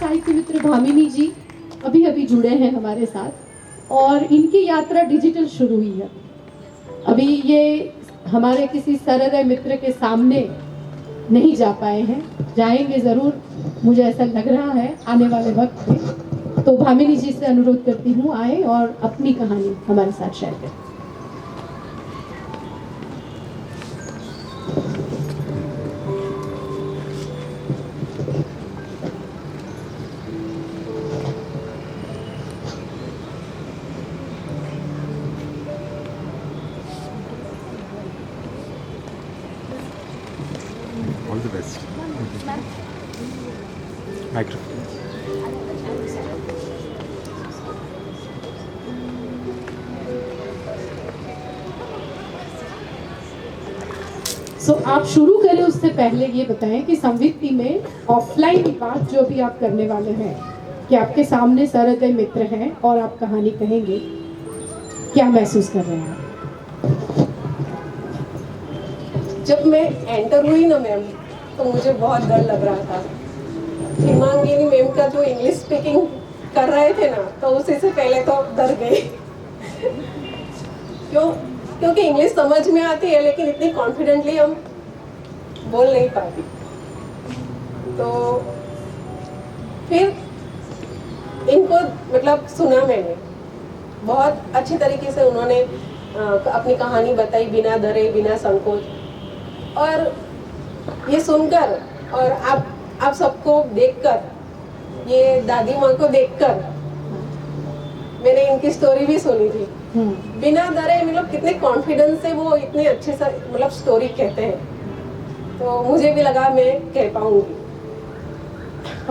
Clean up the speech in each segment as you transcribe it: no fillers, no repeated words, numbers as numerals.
साहित्य मित्र भामिनी जी अभी अभी जुड़े हैं हमारे साथ और इनकी यात्रा डिजिटल शुरू हुई है। अभी ये हमारे किसी सहृदय मित्र के सामने नहीं जा पाए हैं, जाएंगे ज़रूर, मुझे ऐसा लग रहा है आने वाले वक्त में। तो भामिनी जी से अनुरोध करती हूँ आए और अपनी कहानी हमारे साथ शेयर करें। All the best. Microphone. सो आप शुरू करें उससे पहले ये बताएं कि संवित्ति में ऑफलाइन बात जो भी आप करने वाले हैं कि आपके सामने सहृदय मित्र हैं और आप कहानी कहेंगे, क्या महसूस कर रहे हैं? जब मैं एंटर हुई ना मैम, तो मुझे बहुत डर लग रहा था। हिमांगिनी मैम का जो इंग्लिश स्पीकिंग कर रहे थे ना, तो उसी से पहले तो डर गए। क्योंकि इंग्लिश समझ में आती है लेकिन इतनी कॉन्फिडेंटली हम बोल नहीं पाती। तो फिर इनको मतलब सुना मैंने, बहुत अच्छी तरीके से उन्होंने अपनी कहानी बताई, बिना डरे बिना संकोच। और ये सुनकर और आप सबको देखकर, ये दादी माँ को देखकर मैंने इनकी स्टोरी भी सुनी थी। बिना डरे मतलब कितने कॉन्फिडेंस से वो इतने अच्छे से मतलब स्टोरी कहते हैं, तो मुझे भी लगा मैं कह पाऊंगी।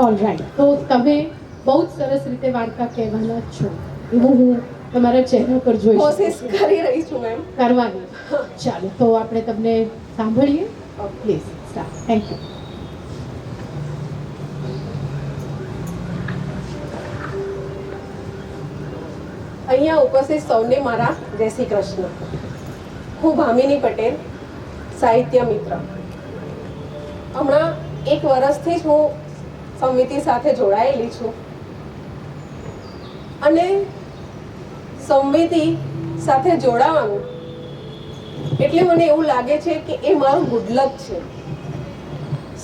ઓલરાઈટ, તો તમે બહુ સરસ રીતે વાર્તા કહેવાના છો એવું હું તમારા ચહેરા પર જોઈ શકું કોશિશ છું. કરી રહી છું મેમ. કરવાની. ચાલો તો આપણે તમને સાંભળીએ. Please start. Thank you. અહીંયા ઉપસ્થિત સૌને મારા જય શ્રી કૃષ્ણ. હું ભામિની પટેલ, સાહિત્ય મિત્ર. હમણાં 1 વર્ષથી જ હું સંવિતિ સાથે જોડાયેલી છું અને સંવિતિ સાથે જોડાવાનું એટલે મને એવું લાગે છે કે એ મારું ગુડ લક છે.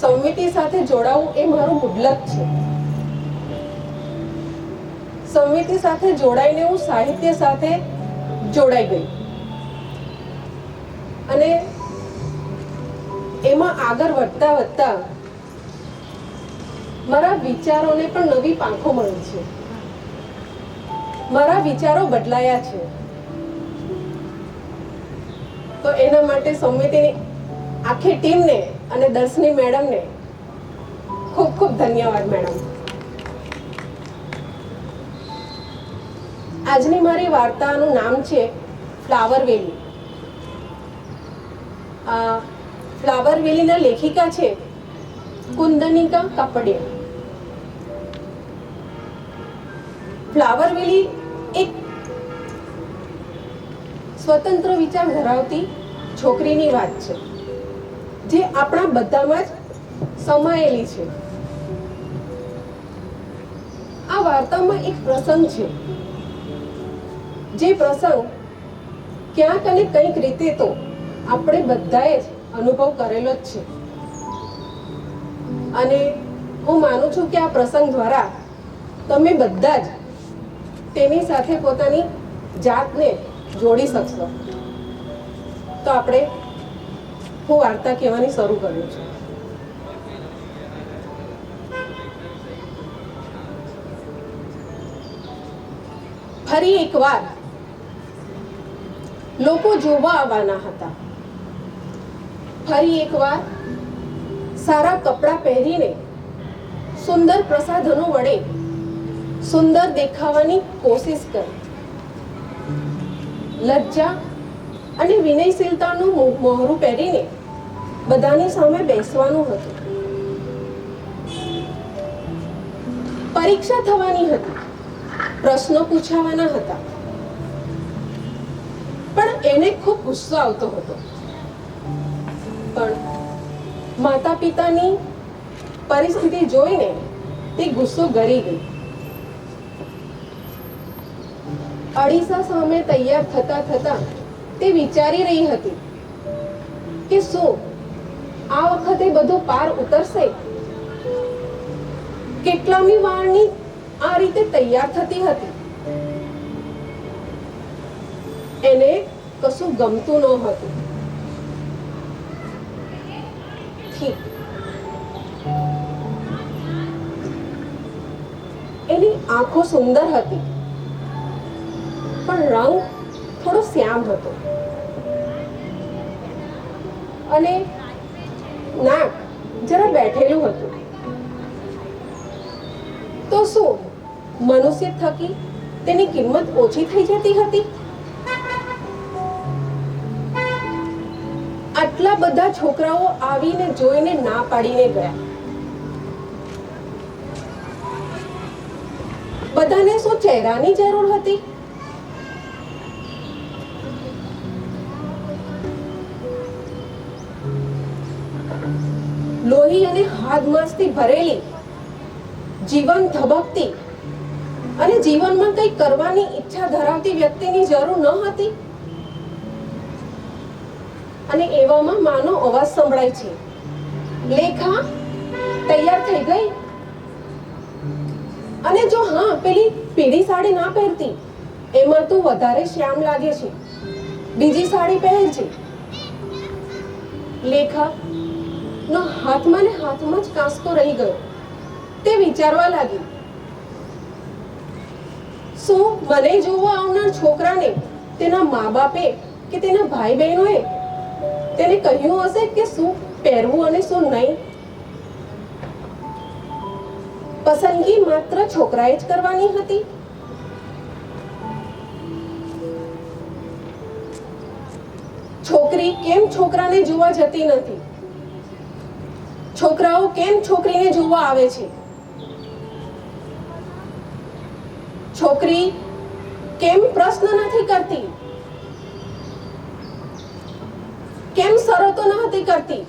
સંવિતિ સાથે જોડાવું એ મારું ગુડ લક છે. સંવિતિ સાથે જોડાઈને હું સાહિત્ય સાથે જોડાઈ ગઈ અને એમાં આગળ વધતા વધતા મારા વિચારોને પણ નવી પાંખો મળી છે. મારા વિચારો બદલાયા છે. તો એના માટે સંવિતિની આખી ટીમને અને દર્શની મેડમને ખૂબ ખૂબ ધન્યવાદ મેડમ. આજની મારી વાર્તાનું નામ છે ફ્લાવર વેલી. ફ્લાવર વેલીના લેખિકા છે કુંદનિકા કાપડિયા. ફ્લાવર વેલી એક સ્વતંત્ર વિચાર ધરાવતી છોકરીની વાત છે જે આપણા બધામાં જ સમાયેલી છે. આ વાર્તામાં એક પ્રસંગ છે જે પ્રસંગ ક્યાંક અને કંઈક રીતે તો આપણે બધાએ જ અનુભવ કરેલો જ છે અને હું માનું છું કે આ પ્રસંગ દ્વારા તમે બધા જ તેની સાથે પોતાની જાતને જોડી શકશો. તો આપણે હું વાર્તા કહેવાની શરૂ કરું છું. ફરી એકવાર લોકો જોવા આવવાના હતા. ફરી એકવાર સારા કપડાં પહેરીને સુંદર પ્રસાધનો વડે સુંદર દેખાવાની કોશિશ કરી. લજ્જા અને વિનયશીલતાનું મોહરું પહેરીને બધાની સામે બેસવાનું હતું. પરીક્ષા થવાની હતી, પ્રશ્નો પૂછાવાના હતા, પણ એને ખૂબ ગુસ્સો આવતો હતો. પણ માતા પિતાની પરિસ્થિતિ જોઈને તે ગુસ્સો ગરી ગઈ. અડીસા સામે તૈયાર થતા થતા તે વિચારી રહી હતી કે શું આ વખતે બધું પાર ઉતરશે. કેટલામી વારની આ રીતે તૈયાર થતી હતી. એને કશું ગમતું ન હતું. ઠીક, એની આંખો સુંદર હતી પણ રંગ થોડો શ્યામ હતો અને નાક જરા બેઠેલું હતું. તો શું મનુષ્ય થકી તેની કિંમત ઓછી થઈ જતી હતી? આટલા બધા છોકરાઓ આવીને જોઈને ના પાડીને ગયા. બધાને શું ચહેરાની જરૂર હતી? લોહી અને હાડમાસથી ભરેલી, જીવન ધબકતી અને જીવનમાં કંઈ કરવાની ઈચ્છા ધરાવતી વ્યક્તિની જરૂર ન હતી. અને એવામાં માનો અવાજ સંભળાય છે, લેખા તૈયાર થઈ ગઈ? અને જો હા, પેલી પીળી સાડી ના પહેરતી, એમાં તું વધારે શ્યામ લાગે છે, બીજી સાડી પહેરજે. લેખા નો હાથમાં ને હાથમાં જ કાંસકો રહી ગયો. તે વિચારવા લાગી, શું મને જોવા આવનાર છોકરાને તેના મા બાપે કે તેના ભાઈ બહેનોએ તેને કહ્યું હશે કે શું પહેરવું અને શું નહીં? પસંદગી માત્ર છોકરાએ જ કરવાની હતી. છોકરી કેમ છોકરાને જોવા જતી નથી? છોકરાઓ કેમ છોકરીને જોવા આવે છે? છોકરી કેમ પ્રશ્ન નથી કરતી? કેમ શરતો નથી કરતી?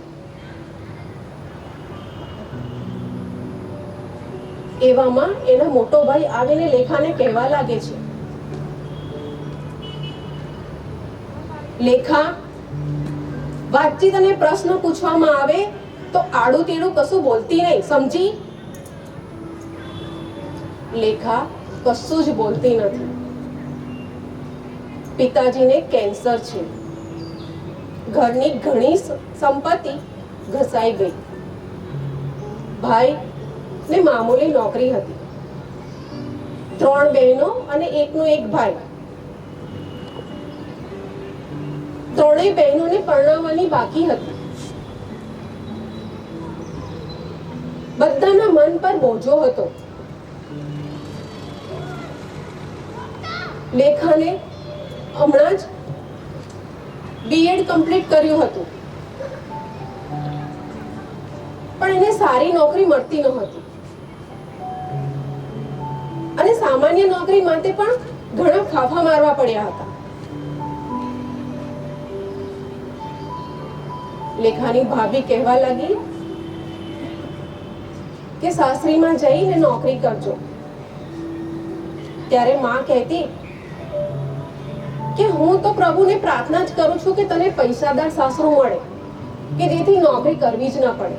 એવામાં એનો મોટો ભાઈ આવીને લેખાને કહેવા લાગે છે, લેખા, વાતચીત અને પ્રશ્ન પૂછવામાં આવે તો આડું તેડું કશું બોલતી નહીં, સમજી? લેખા કશું જ બોલતી નથી. પિતાજીને કેન્સર છે. ઘરની ઘણી સંપત્તિ ઘસાઈ ગઈ. ભાઈ ને મામૂલી નોકરી હતી. 3 બહેનો અને એકનો એક ભાઈ. 3 બહેનોને પરણાવવાની બાકી હતી. બધાના મન પર બોજો હતો. લેખાને હમણાં જ બીએડ કમ્પ્લીટ કર્યું હતું પણ એને સારી નોકરી મળતી ન હતી અને સામાન્ય નોકરી માટે પણ ઘણા ફાફા મારવા પડ્યા હતા. લેખાની ભાભી કહેવા લાગી કે સાસરીમાં જઈને નોકરી કરજો. ત્યારે માં કહેતી કે હું તો પ્રભુને પ્રાર્થના જ કરું છું કે તને પૈસાદાર સાસરું મળે કે જેથી નોકરી કરવી જ ન પડે.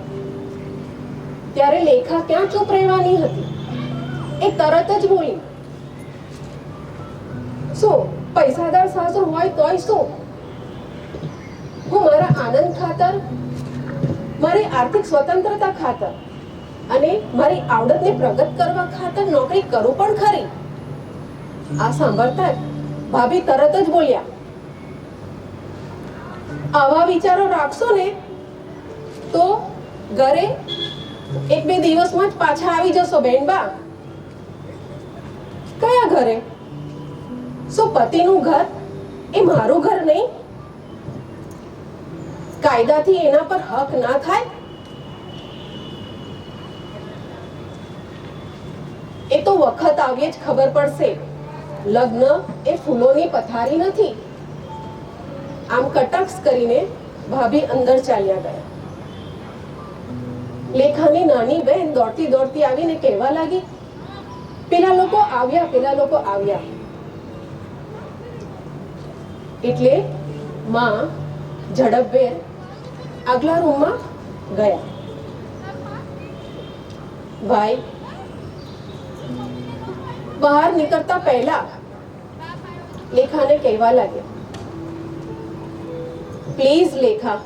ત્યારે લેખા ક્યાં ચૂપ રહેવાની હતી? એ તરત જ બોલી, શું પૈસાદાર સાસરું હોય તોય શું? હું મારા આનંદ ખાતર, મારી આર્થિક સ્વતંત્રતા ખાતર અને મારી આવડતને પ્રગટ કરવા ખાતર નોકરી કરું પણ ખરી. આ સાંભળતા જ ભાભી તરત જ બોલ્યા, આવા વિચારો રાખશો ને તો ઘરે 1-2 દિવસમાં જ પાછા આવી જશો બેનબા. કયા ઘરે? શું પતિનું ઘર એ મારું ઘર નહીં? કાયદાથી એના પર હક ના થાય? એ તો વખત આવ્યે જ ખબર પડશે. લગ્ન એ ફૂલોની પથારી નથી. આમ કટાક્ષ કરીને ભાભી અંદર ચાલ્યા ગયા. લેખાની નાની બહેન દોડતી દોડતી આવીને કહેવા લાગી, પેલા લોકો આવ્યા, પેલા લોકો આવ્યા. એટલે માં ઝડપભેર આગલા રૂમમાં ગયા. ભાઈ બહાર નીકળતા પહેલા લેખાને કહેવા લાગ્યા, પ્લીઝ લેખા,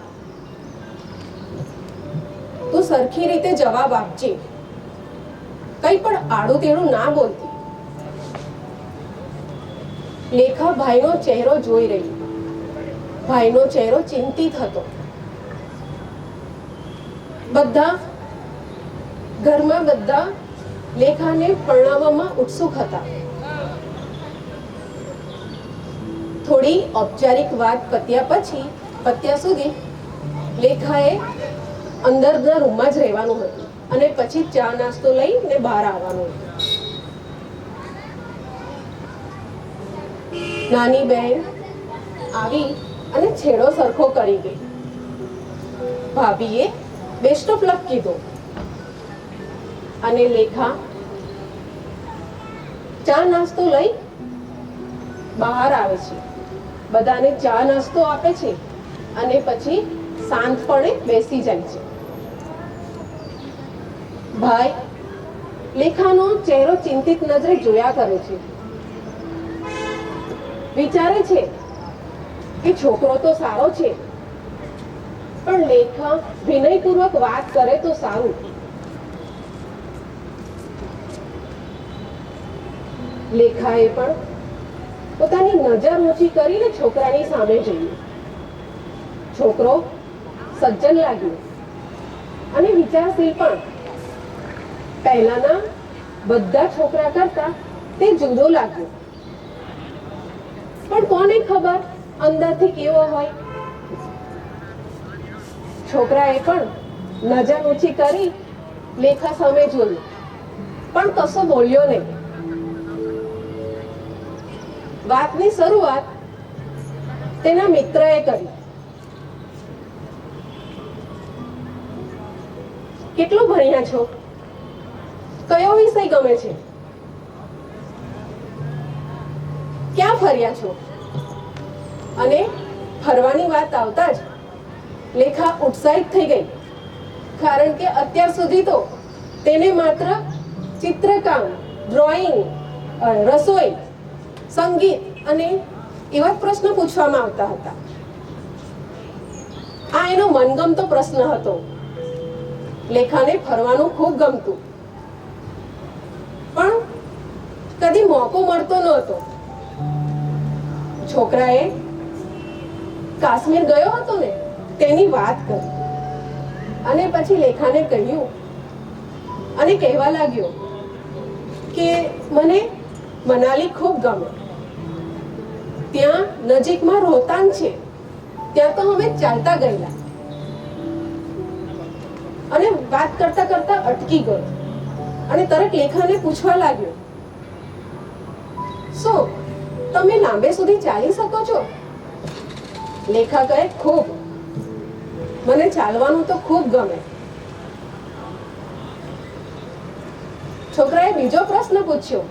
તું સરખી રીતે જવાબ આપજે, કઈ પણ આડું તેડું ના બોલતી. લેખા ભાઈનો ચહેરો જોઈ રહી. ભાઈનો ચહેરો ચિંતિત હતો. ઘરમાં બધા લેખાને પરણાવવામાં ઉત્સુક હતા. થોડી ઔપચારિક વાત પત્યા સુધી લેખાએ અંદરના રૂમમાં જ રહેવાનું હતું અને પછી ચા નાસ્તો લઈને બહાર આવવાનું હતું. નાની બહેન આવી અને છેડો સરખો કરી ગઈ. ભાભીએ બેસ્ટ ઓફ લક કીધો અને લેખા ચા નાસ્તો લઈ બહાર આવે છે. બધાને ચા નાસ્તો આપે છે અને પછી શાંતપણે બેસી જાય છે. ભાઈ લેખાનો ચહેરો ચિંતિત નજરે જોયા કરે છે. વિચારે છે કે છોકરો તો સારો છે, પણ લેખા વિનયપૂર્વક વાત કરે તો સારું. લેખાએ પણ પોતાની નજર ઊંચી કરીને છોકરાની સામે જોયું. છોકરો સજ્જન લાગ્યો અને વિચારશીલ પણ. પહેલાના બધા છોકરા કરતા તે જુદો લાગ્યો. પણ કોને ખબર અંદરથી કેવો હોય. છોકરાએ પણ નજર ઊંચી કરી લેખા સામે જોયું, પણ કશો બોલ્યો નહીં. વાતની શરૂઆત તેના મિત્રએ કરી. કેટલું ભણ્યા છો? કયો વિષય ગમે છે? ક્યાં ફર્યા છો? અને ફરવાની વાત આવતા જ લેખા ઉત્સાહિત થઈ ગઈ, કારણ કે અત્યાર સુધી તો તેને માત્ર ચિત્રકામ, ડ્રોઈંગ, રસોઈ, સંગીત અને એવા જ પ્રશ્નો પૂછવામાં આવતા હતા. આ એનો મનગમતો પ્રશ્ન હતો. લેખાને ફરવાનું ખૂબ ગમતું, પણ કદી મોકો મળતો નહોતો. છોકરાએ કાશ્મીર ગયો હતો ને તેની વાત કરી અને પછી લેખાને કહ્યું અને કહેવા લાગ્યો કે મને મનાલી ખૂબ ગમે. ત્યાં નજીકમાં રોહતાંગ છે, ત્યાં તો અમે ચાલતા ગયેલા. અને વાત કરતા કરતા અટકી ગયો અને તરત લેખાને પૂછવા લાગ્યો, શું તમે લાંબે સુધી ચાલી શકો છો? લેખા કહે, ખૂબ, મને ચાલવાનું તો ખૂબ ગમે. છોકરાએ બીજો પ્રશ્ન પૂછ્યો,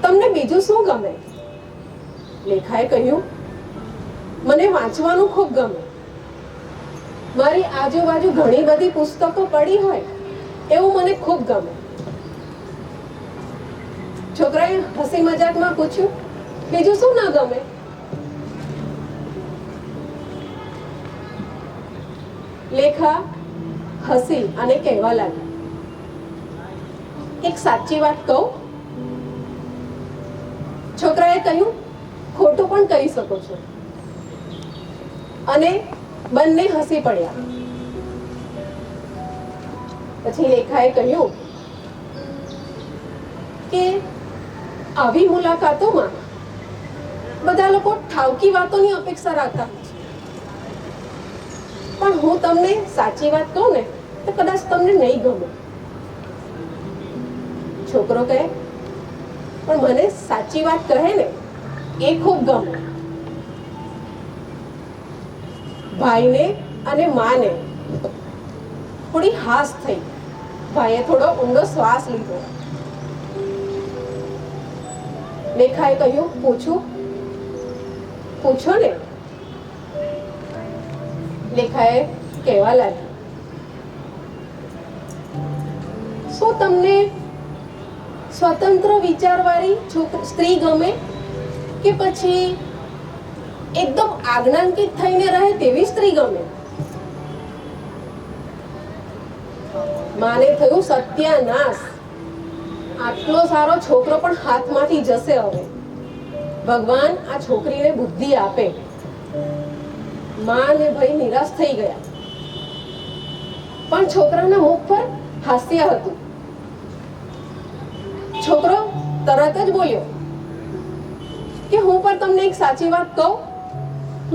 તમને બીજું શું ગમે? લેખાએ કહ્યું, મને વાંચવાનું ખૂબ ગમે. મારી આજુબાજુ ઘણી બધી પુસ્તકો પડી હોય એવું મને ખૂબ ગમે. છોકરાએ હસી મજાકમાં પૂછ્યું, બીજું શું ના ગમે? લેખા હસી અને કહેવા લાગી, એક સાચી વાત કહું? છોકરાએ કહ્યું, ખોટું પણ કહી શકો છો. અને બંને હસી પડ્યા. પછી લેખાએ કહ્યું કે આવી મુલાકાતોમાં બધા લોકો ઠાવકી વાતોની અપેક્ષા રાખતા હોય છે, પણ હું તમને સાચી વાત કહું ને તો કદાચ તમને નહીં ગમે. છોકરો કહે, પણ મને સાચી વાત કહે ને એ ખૂબ ગમે. ભાઈને અને માને થોડી હાસ થઈ. ભાઈએ થોડો ઊંડો શ્વાસ લીધો. લેખાએ કહ્યું, પૂછો ને. લેખાએ કહેવા લાગી, શું તમને સ્વતંત્ર વિચારવાળી સ્ત્રી ગમે કે પછી એકદમ આજ્ઞાંકિત થઈને રહે તેવી સ્ત્રી ગમે? માને થયું સત્યાનાશ, આટલો સારો છોકરો પણ હાથમાંથી જશે. હવે ભગવાન આ છોકરીને બુદ્ધિ આપે. માં ને ભાઈ નિરાશ થઈ ગયા, પણ છોકરાના મુખ પર હાસ્ય હતું. છોકરો તરત જ બોલ્યો કે હું પણ તમને એક સાચી વાત કહું,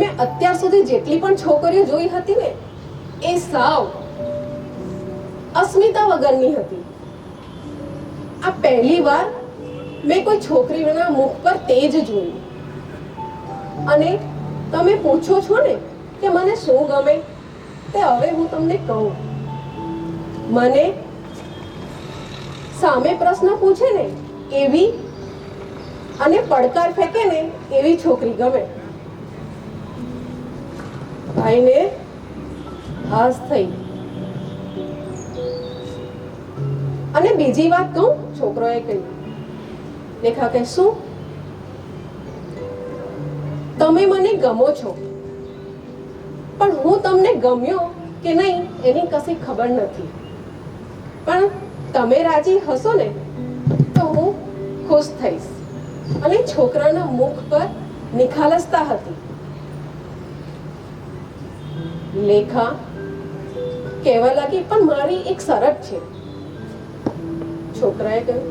મેં અત્યાર સુધી જેટલી પણ છોકરીઓ જોઈ હતી ને એ સાવ અસ્મિતા વગરની હતી. આ પહેલી વાર મેં કોઈ છોકરીના મુખ પર તેજ જોયું. અને તમે પૂછો છો ને કે મને શું ગમે, તે હવે હું તમને કહું. મને સામે પ્રશ્ન પૂછે ને એવી અને પડકાર ફેંકે ને એવી છોકરી ગમે. ભાઈને હાસ થઈ. અને બીજી વાત કહું, છોકરોએ કહ્યું. લેખા કે શું? તમે મને ગમો છો, પણ હું તમને ગમ્યો કે નહીં એની કશી ખબર નથી. પણ તમે રાજી હશો ને તો હું ખુશ થઈશ. અને છોકરાના મુખ પર નિખાલસતા હતી. લેખા કહેવા લાગી, પણ મારી એક શરત છે. છોકરાએ કહ્યું,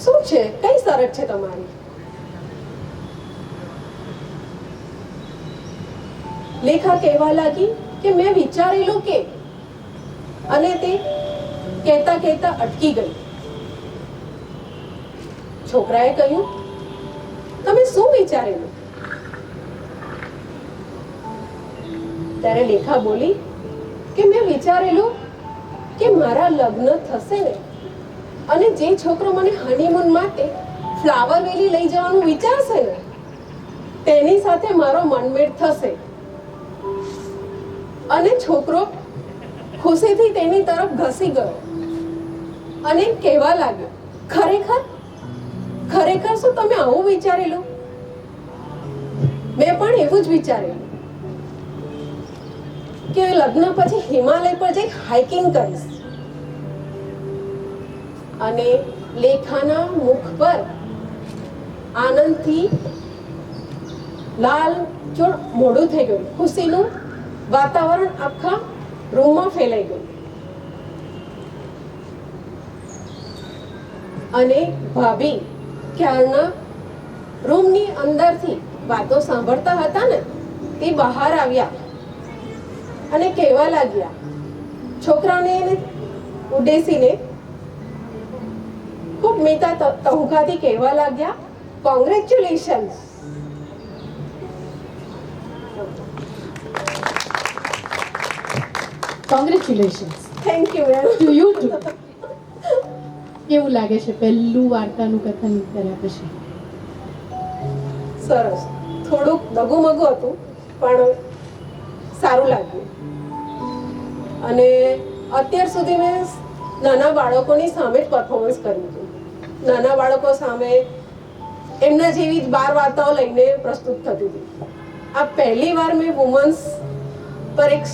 શું છે? કઈ શરત છે તમારી? લેખા કહેવા લાગી કે મેં વિચારેલું કે, અને તે કહેતા કહેતા અટકી ગઈ. છોકરાએ કહ્યું, તમે શું વિચારેલું? ત્યારે લેખા બોલી કે મેં વિચારેલું કે મારા લગ્ન થશે ને, અને જે છોકરો મને હનીમૂન માટે ફ્લાવર વેલી લઈ જવાનું વિચારશે ને તેની સાથે મારો મનમેળ થશે. અને છોકરો ખુશીથી તેની તરફ ઘસી ગયો અને કહેવા લાગ્યો, ખરેખર ખરેખર શું તમે આવું વિચારેલું? મેં પણ એવું જ વિચારેલું કે લગ્ન પછી હિમાલય પર જઈ હાઇકિંગ કરીશ. અને લેખાના મુખ પર આનંદથી લાલ ચોળ મોઢું થઈ ગયું. ખુશીનું વાતાવરણ આખા રૂમમાં ફેલાઈ ગયું. અને ભાભી ક્યારના રૂમની અંદરથી વાતો સાંભળતા હતા ને તે બહાર આવ્યા અને કહેવા લાગ્યા, છોકરાને ઉડેસીને ખૂબ મીઠા ટહુકાથી કહેવા લાગ્યા, congratulations. Congratulations thank you ma'am. To you too. કેવું લાગે છે પહેલું વાર્તાનું કથન કર્યા પછી? સરસ. થોડુંક ડગુમગું હતું પણ સારું લાગ્યું. અને અત્યાર સુધી મેં નાના બાળકોની સામે જ પરફોર્મન્સ કર્યું હતું. નાના બાળકો સામે એમના જેવી જ 12 વાર્તાઓ લઈને પ્રસ્તુત થતી હતી. આ પહેલી વાર મેં વુમન્સ પર એક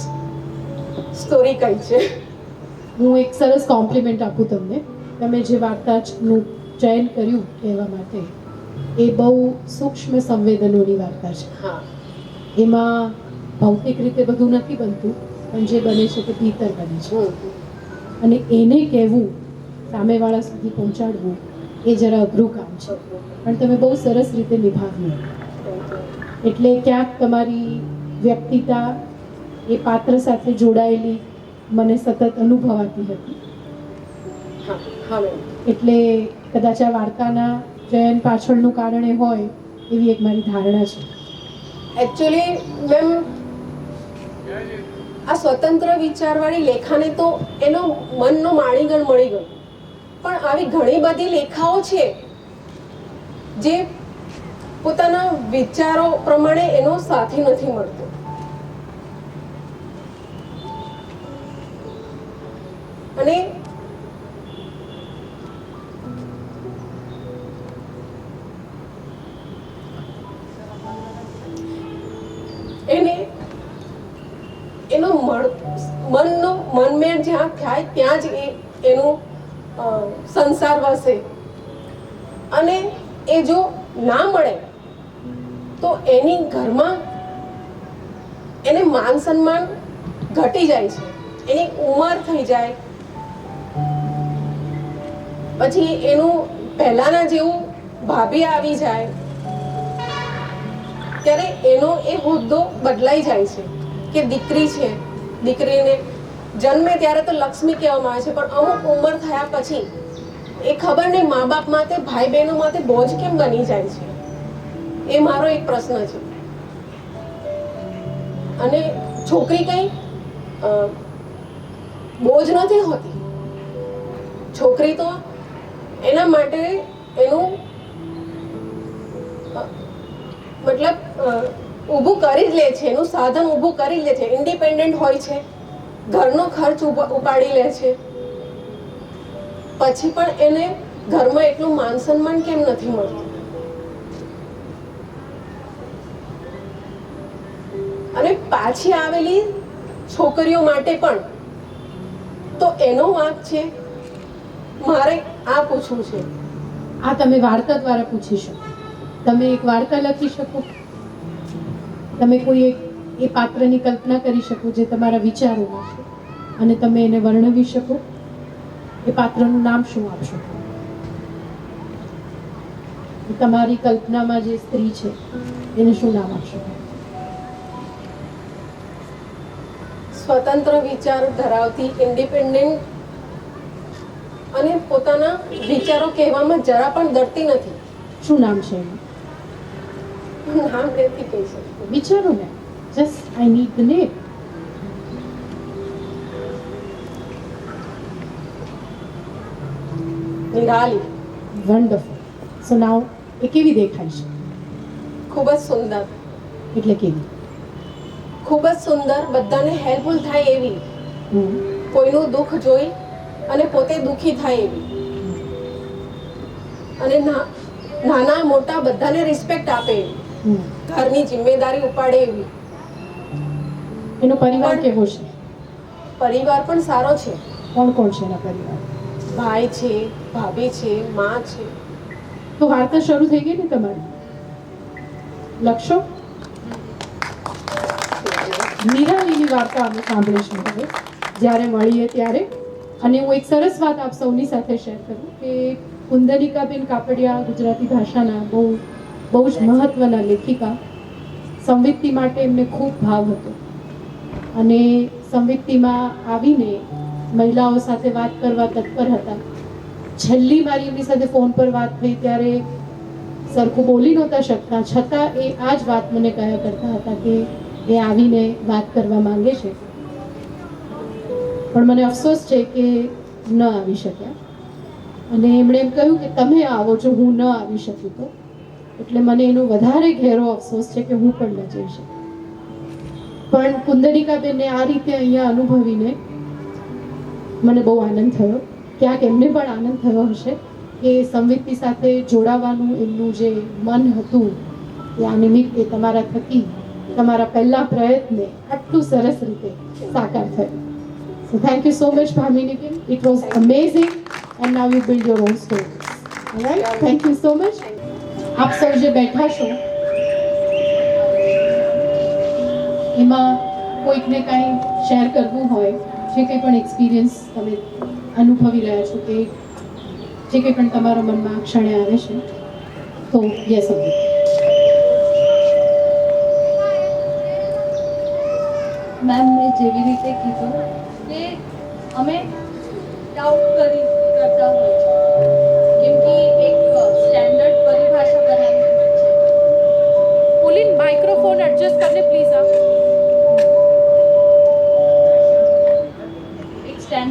સ્ટોરી કહી છે. હું એક સરસ કોમ્પ્લિમેન્ટ આપું તમને. તમે જે વાર્તાનું ચયન કર્યું કહેવા માટે એ બહુ સૂક્ષ્મ સંવેદનોની વાર્તા છે. હા, એમાં ભૌતિક રીતે બધું નથી બનતું, પણ જે બને છે તે ભીતર બને છે. અને એને કહેવું, સામેવાળા સુધી પહોંચાડવું એ જરા અઘરું કામ છે, પણ તમે બહુ સરસ રીતે નિભાવ્યું. એટલે ક્યાંક તમારી વ્યક્તિતા એ પાત્ર સાથે જોડાયેલી મને સતત અનુભવાતી હતી. હા, હા મેમ. એટલે કદાચ આ વાર્તાના ચયન પાછળનું કારણ એ હોય એવી એક મારી ધારણા છે. એકચ્યુઅલી મેમ આ સ્વતંત્ર વિચારવાળી લેખાને તો એનો મનનો માણીગણ મળી ગયો, પણ આવી ઘણી બધી લેખાઓ છે જે પોતાના વિચારો પ્રમાણે એનો સાથી નથી મળતો. અને એને એનો મનનો મનમેળ જ્યાં થાય ત્યાં જ એનું સંસાર વસે. અને એ જો ના મળે તો એની ઘરમાં એને માન સન્માન ઘટી જાય છે, એની ઉંમર થઈ જાય, પછી એનું પહેલાના જેવું ભાભી આવી જાય ત્યારે એનો એ હોદ્દો બદલાઈ જાય છે કે દીકરી છે, દીકરીને જન્મે ત્યારે તો લક્ષ્મી કહેવામાં આવે છે, પણ અમુક ઉંમર થયા પછી એ ખબર નહીં મા બાપ માટે, ભાઈ બહેનો માટે બોજ કેમ બની જાય છે. એ મારો એક પ્રશ્ન છે. અને છોકરી કઈ બોજ નથી હોતી. છોકરી તો એના માટે એનું મતલબ ઊભું કરી જ લે છે, એનું સાધન ઊભું કરી લે છે, ઇન્ડિપેન્ડન્ટ હોય છે, ઘરનો ખર્ચ ઉપાડી લે છે, પછી પણ એને ઘરમાં એટલું માન સન્માન કેમ નથી મળતું? અને પાછી આવેલી છોકરીઓ માટે પણ તો એનો વાંક છે. મારે આ પૂછવું છે. આ તમે વાર્તા દ્વારા પૂછી શકો. તમે એક વાર્તા લખી શકો, તમે કોઈ એક એ પાત્રની કલ્પના કરી શકો જે તમારા વિચારોમાં છે, અને તમે એને વર્ણવી શકો. એ પાત્રનું નામ શું આપશો? તમારી કલ્પનામાં જે સ્ત્રી છે એને શું નામ આપશો? સ્વતંત્ર વિચાર ધરાવતી, ઇન્ડિપેન્ડન્ટ અને પોતાના વિચારો કહેવામાં જરા પણ ડરતી નથી. શું નામ છે એનું? નામ નથી કહી શકતી. વિચારો ને, just I need the name. Nirali. Wonderful. So now એ કેવી દેખાય છે? ખૂબ જ સુંદર. એટલે કેવી? ખૂબ જ સુંદર, બધાને હેલ્પફુલ થાય એવી, કોઈનું દુઃખ જોઈ અને પોતે દુઃખી થાય એવી, અને નાના મોટા બધાને રિસ્પેક્ટ આપે એવી, ઘરની જિમ્મેદારી ઉપાડે એવી. એનો પરિવાર કેવો છે? પરિવાર પણ સારો છે. કોણ કોણ છે એના પરિવાર? ભાઈ છે, ભાભી છે, માં છે. તો વાર્તા શરૂ થઈ ગઈ ને તમારી? લખશો? નિરાલીની વાર્તા અમે સાંભળીશું હવે જ્યારે મળીએ ત્યારે. અને હું એક સરસ વાત આપ સૌની સાથે શેર કરું કે કુંદનિકાબેન કાપડિયા ગુજરાતી ભાષાના બહુ જ મહત્વના લેખિકા. સંવિત્તિ માટે એમને ખૂબ ભાવ હતો, અને સંવિત્તિમાં આવીને મહિલાઓ સાથે વાત કરવા તત્પર હતા. છેલ્લી મારી એમની સાથે ફોન પર વાત થઈ ત્યારે સરખું બોલી નહોતા શકતા, છતાં એ આ જ વાત મને કહ્યા કરતા હતા કે એ આવીને વાત કરવા માંગે છે. પણ મને અફસોસ છે કે ન આવી શક્યા, અને એમણે એમ કહ્યું કે તમે આવો છો, હું ન આવી શકી તો. એટલે મને એનો વધારે ઘેરો અફસોસ છે કે હું પણ ન જઈ શકી. પણ કુંદનિકાબેનને આ રીતે અહીંયા અનુભવીને મને બહુ આનંદ થયો. ક્યાંક એમને પણ આનંદ થયો હશે કે સંવિત્તિ સાથે જોડાવાનું એમનું જે મન હતું એ આ નિમિત્તે તમારા થકી, તમારા પહેલા પ્રયત્ને આટલું સરસ રીતે સાકાર થયું. So thank you so much, Bhamini Kim. It was amazing, and now you build your own stories. All right? Thank you so much. આપ સૌ જે બેઠા છો એમાં કોઈકને કાંઈ શેર કરવું હોય, જે કંઈ પણ એક્સપિરિયન્સ તમે અનુભવી રહ્યા છો કે જે કંઈ પણ તમારા મનમાં આ ક્ષણે આવે છે, તો યસ અમિત. મેમ, મેં જેવી રીતે કીધું કે અમે ડાઉટ કરતા હોય છે, કેમ કે એક સ્ટેન્ડર્ડ પરિભાષા બનાવી હોય છે. પુલિન માઇક્રોફોન એડજસ્ટ કરને પ્લીઝ. आप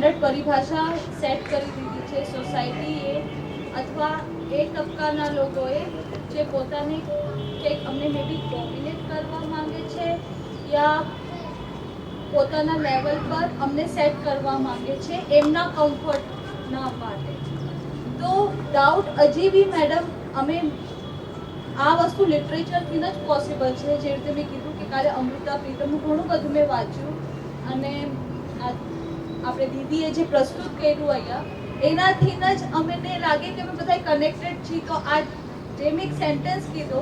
સ્ટેન્ડર્ડ પરિભાષા સેટ કરી દીધી છે સોસાયટીએ અથવા એ તબક્કાના લોકોએ જે પોતાને કંઈક અમને મે બી ડોમિનેટ કરવા માંગે છે યા પોતાના લેવલ પર અમને સેટ કરવા માંગે છે એમના કમ્ફર્ટના માટે. તો ડાઉટ હજી બી મેડમ અમે આ વસ્તુ લિટરેચરથી જ પોસિબલ છે. જે રીતે મેં કીધું કે કાલે અમૃતા પ્રીતમનું ઘણું બધું મેં વાંચ્યું અને આપણે દીદીએ જે પ્રસ્તુત કર્યું અહીંયા એનાથી જ અમને લાગે કે અમે બધા કનેક્ટેડ છીએ. તો આ જે મેં એક સેન્ટેન્સ કીધો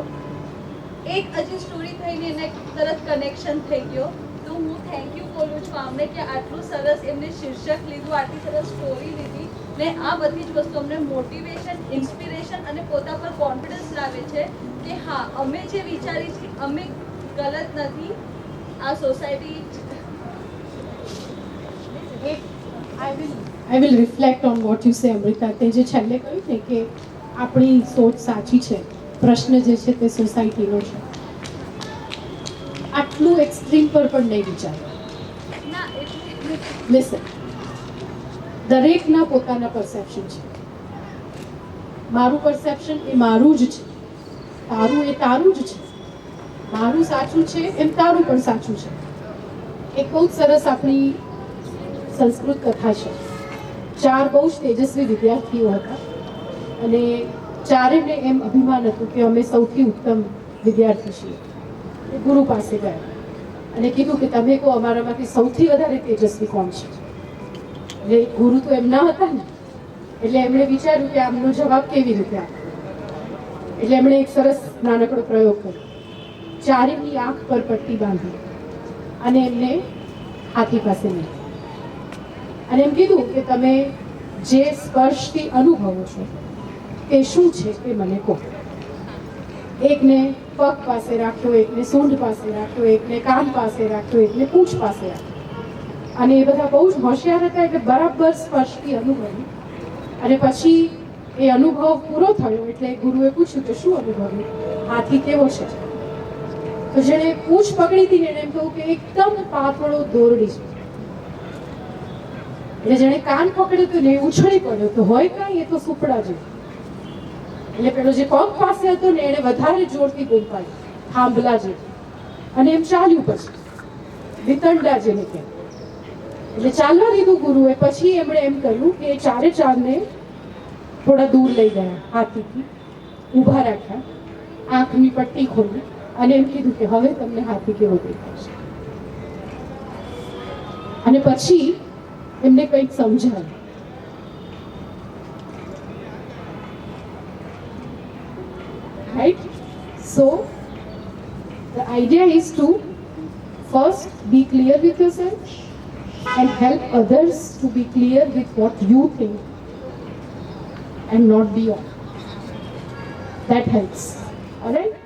એક હજી સ્ટોરી થઈને એને તરત કનેક્શન થઈ ગયો. તો હું થેન્ક યુ બોલું છું આમને કે આટલું સરસ એમને શીર્ષક લીધું, આટલી સરસ સ્ટોરી લીધી ને આ બધી જ વસ્તુ અમને મોટિવેશન, ઇન્સ્પિરેશન અને પોતા પર કોન્ફિડન્સ લાવે છે કે હા અમે જે વિચારી છીએ અમે ગલત નથી. આ society I will reflect on what you say, Amrita. તે જે છેલ્લે કહ્યું ને કે આપણી સોચ સાચી છે, પ્રશ્ન જે છે તે સોસાયટીનો છે. આટલું એક્સ્ટ્રીમ પર પણ નહીં વિચારો. ના એટલે લિસન, દરેકના પોતાના પરસેપ્શન છે. મારું પરસેપ્શન એ મારું જ છે, તારું એ તારું જ છે. મારું સાચું છે એમ તારું પણ સાચું છે. એક બહુ જ સરસ આપણી સંસ્કૃત કથા છે. 4 બહુ જ તેજસ્વી વિદ્યાર્થીઓ હતા અને ચારેયને એમ અભિમાન હતું કે અમે સૌથી ઉત્તમ વિદ્યાર્થી છીએ. એ ગુરુ પાસે ગયા અને કીધું કે તમે કહો અમારામાંથી સૌથી વધારે તેજસ્વી કોણ છે. એટલે ગુરુ તો એમના હતા ને, એટલે એમણે વિચાર્યું કે આમનો જવાબ કેવી રીતે આપે. એટલે એમણે એક સરસ નાનકડો પ્રયોગ કર્યો. ચારેયની આંખ પર પટ્ટી બાંધી અને એમને હાથી પાસે લઈ અને એમ કીધું કે તમે જે સ્પર્શથી અનુભવો છો તે શું છે તે મને કહો. એકને પગ પાસે રાખ્યો, એકને સૂંઢ પાસે રાખ્યો, એકને કાન પાસે રાખ્યો, એકને પૂંછ પાસે રાખ્યો. અને એ બધા બહુ જ હોશિયાર હતા એટલે બરાબર સ્પર્શથી અનુભવ્યું. અને પછી એ અનુભવ પૂરો થયો એટલે ગુરુએ પૂછ્યું કે શું અનુભવ્યું, હાથી કેવો છે? તો જેણે પૂંછ પકડી હતી ને એને એમ કહ્યું કે એકદમ પાતળો દોરડી છે. એટલે જેણે કાન પકડ્યું હતું ને એ ઉછળી પડ્યો તો હોય કાંઈ, એ તો સુપડા જેવું. એટલે પેલો જે પગ પાસે હતો ને એને વધારે જોરથી બૂમ પાડી, થાંભલા જેવું. અને એમ ચાલ્યું પછી વિતંડા જેને કહે. એટલે ચાલવા દીધું ગુરુએ. પછી એમણે એમ કર્યું કે એ ચારને થોડા દૂર લઈ ગયા, હાથીથી ઊભા રાખ્યા, આંખની પટ્ટી ખોલી અને એમ કીધું કે હવે તમને હાથી કેવો દેખાશે. અને પછી એમને કંઈક સમજાવ્યું. Right? So, the idea is to first be clear with yourself and help others to be clear with what you think and not be off. That helps. Alright?